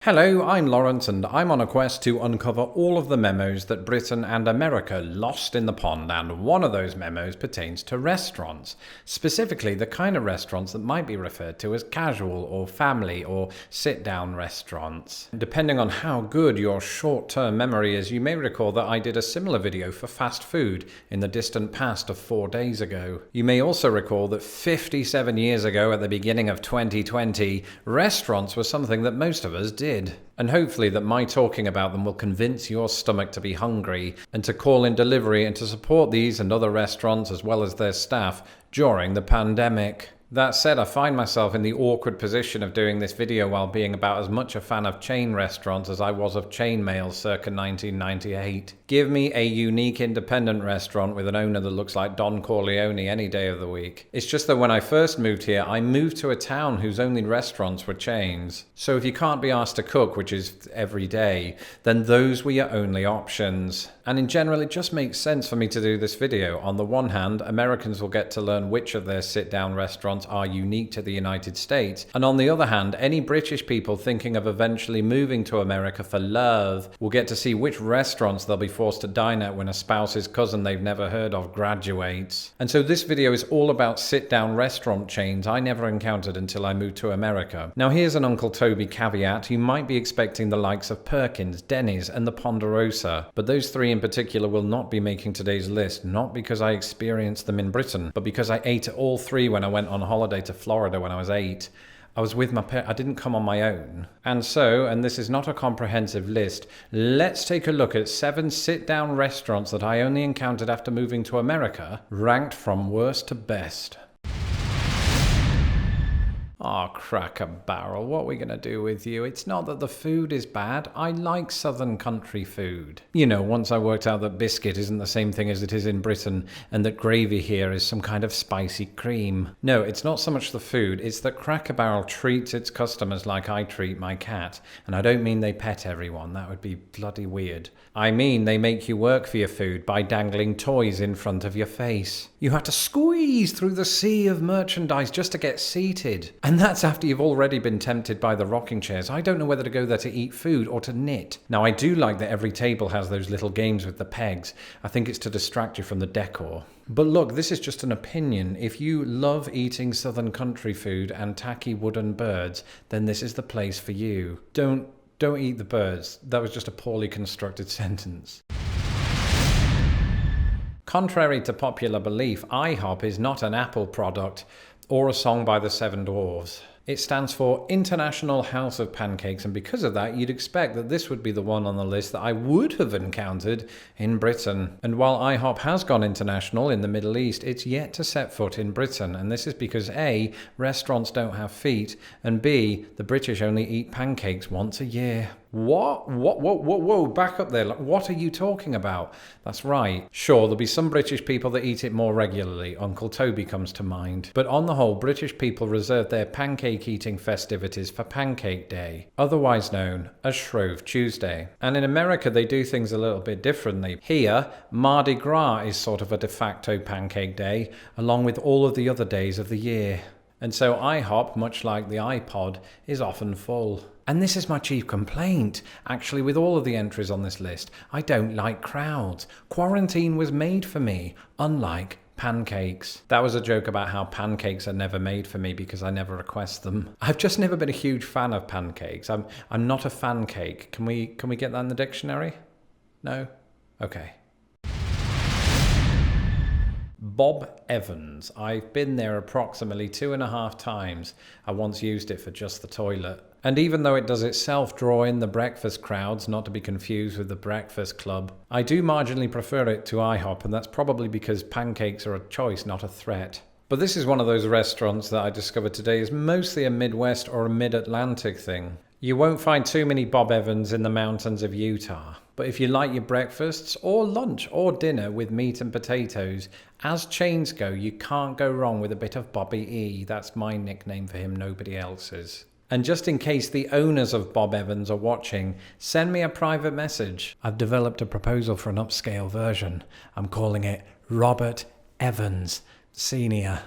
Hello, I'm Lawrence, and I'm on a quest to uncover all of the memos that Britain and America lost in the pond, and one of those memos pertains to restaurants, specifically the kind of restaurants that might be referred to as casual or family or sit-down restaurants. Depending on how good your short-term memory is, you may recall that I did a similar video for fast food in the distant past of 4 days ago. You may also recall that 57 years ago at the beginning of 2020, restaurants were something that most of us did. And hopefully that my talking about them will convince your stomach to be hungry and to call in delivery and to support these and other restaurants as well as their staff during the pandemic. That said, I find myself in the awkward position of doing this video while being about as much a fan of chain restaurants as I was of chain mail circa 1998. Give me a unique independent restaurant with an owner that looks like Don Corleone any day of the week. It's just that when I first moved here, I moved to a town whose only restaurants were chains. So if you can't be asked to cook, which is every day, then those were your only options. And in general, it just makes sense for me to do this video. On the one hand, Americans will get to learn which of their sit-down restaurants are unique to the United States. And on the other hand, any British people thinking of eventually moving to America for love will get to see which restaurants they'll be forced to dine at when a spouse's cousin they've never heard of graduates. And so this video is all about sit-down restaurant chains I never encountered until I moved to America. Now here's an Uncle Toby caveat. You might be expecting the likes of Perkins, Denny's and the Ponderosa, but those three in particular will not be making today's list, not because I experienced them in Britain, but because I ate at all three when I went on holiday to Florida when I was 8. I was with my parents. I didn't come on my own. And so, and this is not a comprehensive list, let's take a look at 7 sit-down restaurants that I only encountered after moving to America, ranked from worst to best. Oh, Cracker Barrel, what are we going to do with you? It's not that the food is bad. I like southern country food. You know, once I worked out that biscuit isn't the same thing as it is in Britain and that gravy here is some kind of spicy cream. No, it's not so much the food. It's that Cracker Barrel treats its customers like I treat my cat. And I don't mean they pet everyone. That would be bloody weird. I mean they make you work for your food by dangling toys in front of your face. You have to squeeze through the sea of merchandise just to get seated. And that's after you've already been tempted by the rocking chairs. I don't know whether to go there to eat food or to knit. Now, I do like that every table has those little games with the pegs. I think it's to distract you from the decor. But look, this is just an opinion. If you love eating southern country food and tacky wooden birds, then this is the place for you. Don't eat the birds. That was just a poorly constructed sentence. Contrary to popular belief, IHOP is not an Apple product or a song by the Seven Dwarfs. It stands for International House of Pancakes, and because of that, you'd expect that this would be the one on the list that I would have encountered in Britain. And while IHOP has gone international in the Middle East, it's yet to set foot in Britain, and this is because A, restaurants don't have feet, and B, the British only eat pancakes once a year. What? Whoa, back up there. What are you talking about? That's right. Sure, there'll be some British people that eat it more regularly. Uncle Toby comes to mind. But on the whole, British people reserve their pancake eating festivities for Pancake Day, otherwise known as Shrove Tuesday. And in America, they do things a little bit differently. Here, Mardi Gras is sort of a de facto pancake day, along with all of the other days of the year. And so IHOP, much like the iPod, is often full. And this is my chief complaint, actually, with all of the entries on this list. I don't like crowds. Quarantine was made for me, unlike pancakes. That was a joke about how pancakes are never made for me because I never request them. I've just never been a huge fan of pancakes. I'm not a fan cake. Can we get that in the dictionary? No? Okay. Bob Evans. I've been there approximately 2.5 times. I once used it for just the toilet. And even though it does itself draw in the breakfast crowds, not to be confused with the Breakfast Club, I do marginally prefer it to IHOP, and that's probably because pancakes are a choice, not a threat. But this is one of those restaurants that I discovered today is mostly a Midwest or a Mid-Atlantic thing. You won't find too many Bob Evans in the mountains of Utah. But if you like your breakfasts or lunch or dinner with meat and potatoes, as chains go, you can't go wrong with a bit of Bobby E. That's my nickname for him, nobody else's. And just in case the owners of Bob Evans are watching, send me a private message. I've developed a proposal for an upscale version. I'm calling it Robert Evans Senior.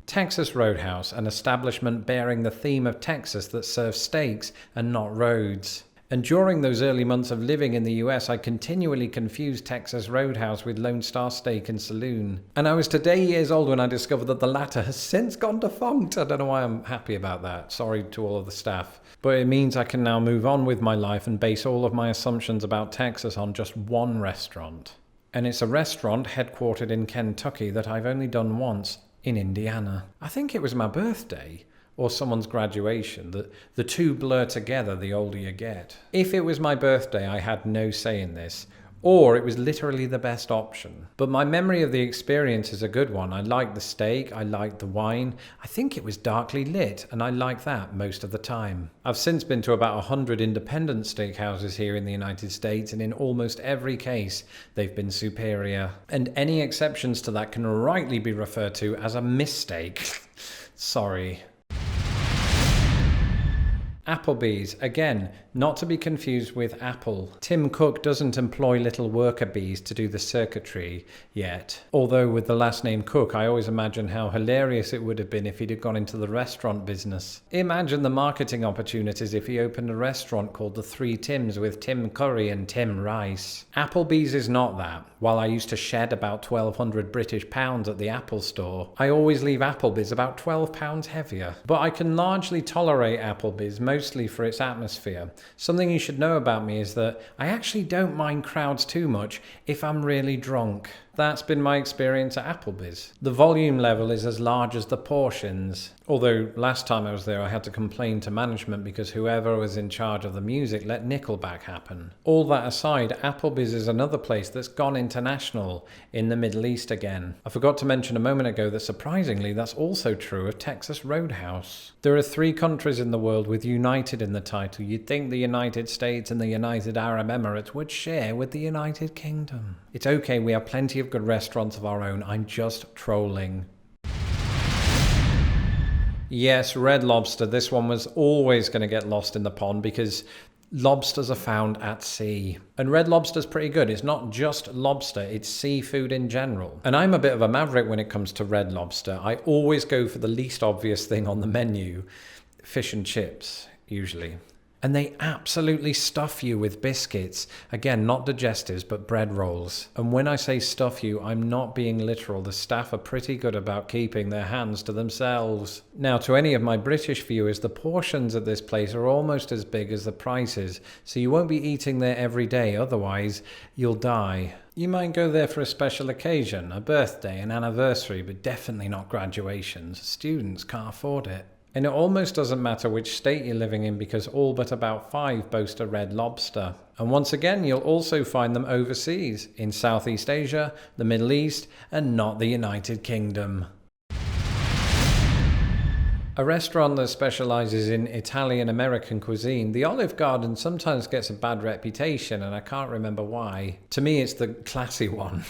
Texas Roadhouse, an establishment bearing the theme of Texas that serves steaks and not roads. And during those early months of living in the US, I continually confused Texas Roadhouse with Lone Star Steak and Saloon. And I was today years old when I discovered that the latter has since gone defunct. I don't know why I'm happy about that. Sorry to all of the staff. But it means I can now move on with my life and base all of my assumptions about Texas on just one restaurant. And it's a restaurant headquartered in Kentucky that I've only done once, in Indiana. I think it was my birthday. Or someone's graduation. The two blur together the older you get. If it was my birthday, I had no say in this, or it was literally the best option. But my memory of the experience is a good one. I liked the steak, I liked the wine. I think it was darkly lit, and I liked that most of the time. I've since been to about 100 independent steakhouses here in the United States, and in almost every case, they've been superior. And any exceptions to that can rightly be referred to as a mistake. Sorry. Applebee's, again, not to be confused with Apple. Tim Cook doesn't employ little worker bees to do the circuitry yet. Although with the last name Cook, I always imagine how hilarious it would have been if he'd have gone into the restaurant business. Imagine the marketing opportunities if he opened a restaurant called the Three Tims with Tim Curry and Tim Rice. Applebee's is not that. While I used to shed about 1,200 British pounds at the Apple store, I always leave Applebee's about 12 pounds heavier. But I can largely tolerate Applebee's, mostly for its atmosphere. Something you should know about me is that I actually don't mind crowds too much if I'm really drunk. That's been my experience at Applebee's. The volume level is as large as the portions. Although last time I was there I had to complain to management because whoever was in charge of the music let Nickelback happen. All that aside, Applebee's is another place that's gone international in the Middle East again. I forgot to mention a moment ago that surprisingly that's also true of Texas Roadhouse. There are 3 countries in the world with United in the title. You'd think the United States and the United Arab Emirates would share with the United Kingdom. It's okay, we have plenty of good restaurants of our own. I'm just trolling. Yes, Red Lobster. This one was always going to get lost in the pond because lobsters are found at sea. And Red Lobster's pretty good. It's not just lobster, it's seafood in general. And I'm a bit of a maverick when it comes to Red Lobster. I always go for the least obvious thing on the menu. Fish and chips, usually. And they absolutely stuff you with biscuits. Again, not digestives, but bread rolls. And when I say stuff you, I'm not being literal. The staff are pretty good about keeping their hands to themselves. Now, to any of my British viewers, the portions at this place are almost as big as the prices. So you won't be eating there every day, otherwise you'll die. You might go there for a special occasion, a birthday, an anniversary, but definitely not graduations. Students can't afford it. And it almost doesn't matter which state you're living in because all but about 5 boast a Red Lobster. And once again, you'll also find them overseas, in Southeast Asia, the Middle East, and not the United Kingdom. A restaurant that specializes in Italian-American cuisine, the Olive Garden sometimes gets a bad reputation, and I can't remember why. To me, it's the classy one.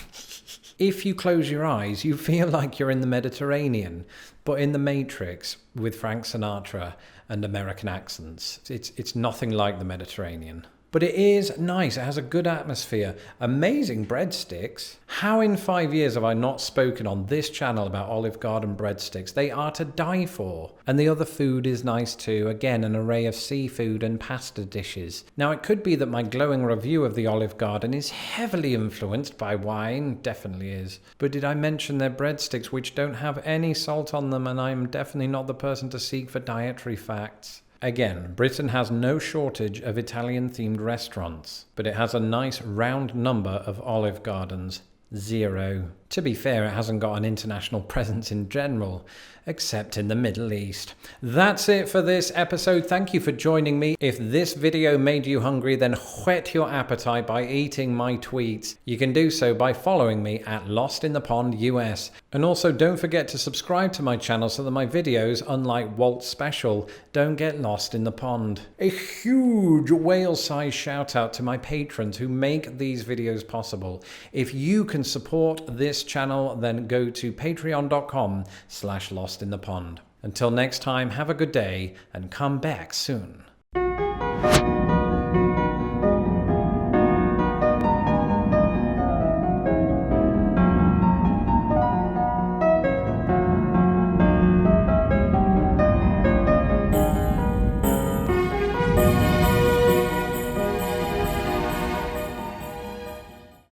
If you close your eyes, you feel like you're in the Mediterranean, but in the Matrix with Frank Sinatra and American accents. It's nothing like the Mediterranean. But it is nice. It has a good atmosphere. Amazing breadsticks. How in 5 years have I not spoken on this channel about Olive Garden breadsticks? They are to die for. And the other food is nice too. Again, an array of seafood and pasta dishes. Now, it could be that my glowing review of the Olive Garden is heavily influenced by wine. Definitely is. But did I mention their breadsticks, which don't have any salt on them, and I'm definitely not the person to seek for dietary facts. Again, Britain has no shortage of Italian-themed restaurants, but it has a nice round number of Olive Gardens. 0. To be fair, it hasn't got an international presence in general, except in the Middle East. That's it for this episode. Thank you for joining me. If this video made you hungry, then whet your appetite by eating my tweets. You can do so by following me at Lost in the Pond US. And also don't forget to subscribe to my channel so that my videos, unlike Walt's special, don't get lost in the pond. A huge whale-sized shout out to my patrons who make these videos possible. If you can support this channel, then go to patreon.com/lostinthepond. Until next time, have a good day and come back soon.